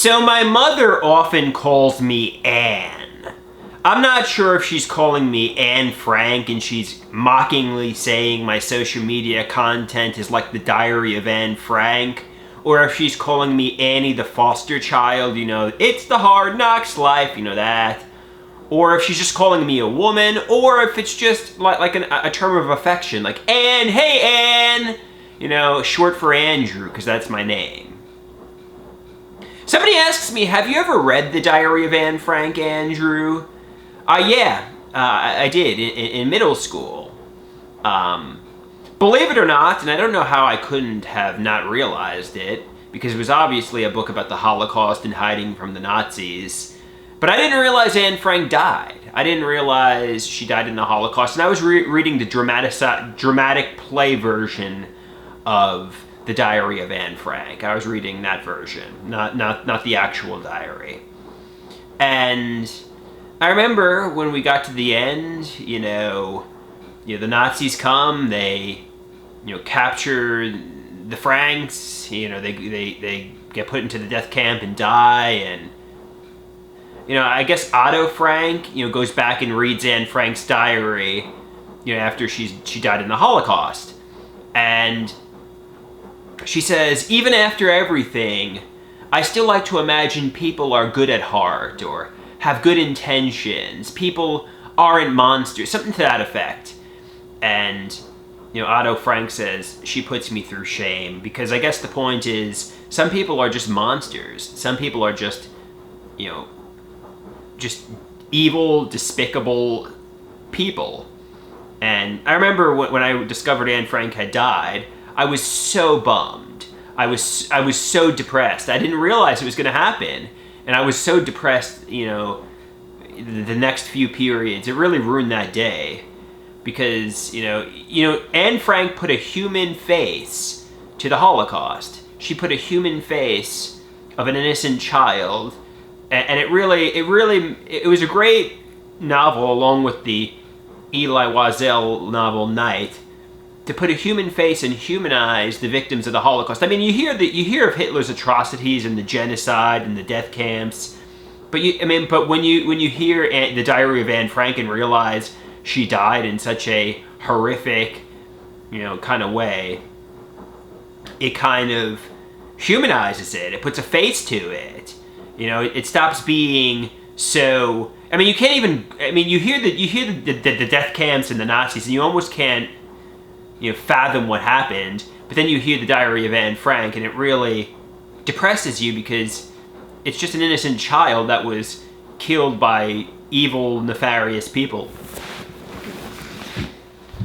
So my mother often calls me Anne. I'm not sure if she's calling me Anne Frank and she's mockingly saying my social media content is like the Diary of Anne Frank, or if she's calling me Annie the foster child, it's the hard knocks life, that. Or if she's just calling me a woman, or if it's just like a term of affection, like Anne, hey Anne, short for Andrew, because that's my name. Somebody asks me, have you ever read The Diary of Anne Frank, Andrew? Yeah, I did, in middle school. Believe it or not, and I don't know how I couldn't have not realized it, because it was obviously a book about the Holocaust and hiding from the Nazis, but I didn't realize Anne Frank died. I didn't realize she died in the Holocaust, and I was reading the dramatic play version of The Diary of Anne Frank. I was reading that version, not the actual diary. And I remember when we got to the end, the Nazis come, they, capture the Franks, they get put into the death camp and die, and, I guess Otto Frank, goes back and reads Anne Frank's diary, after she died in the Holocaust. And she says, even after everything, I still like to imagine people are good at heart or have good intentions. People aren't monsters, something to that effect. And, Otto Frank says, she puts me through shame, because I guess the point is, some people are just monsters. Some people are just, just evil, despicable people. And I remember when I discovered Anne Frank had died, I was so bummed. I was so depressed. I didn't realize it was going to happen. And I was so depressed, the next few periods. It really ruined that day. Because, Anne Frank put a human face to the Holocaust. She put a human face of an innocent child. And it was a great novel, along with the Elie Wiesel novel Night, to put a human face and humanize the victims of the Holocaust. I mean, you hear of Hitler's atrocities and the genocide and the death camps, but when you hear The Diary of Anne Frank and realize she died in such a horrific, kind of way, it kind of humanizes it. It puts a face to it. It stops being so. I mean, you can't even. I mean, you hear the death camps and the Nazis, and you almost can't, fathom what happened. But then you hear The Diary of Anne Frank, and it really depresses you, because it's just an innocent child that was killed by evil, nefarious people.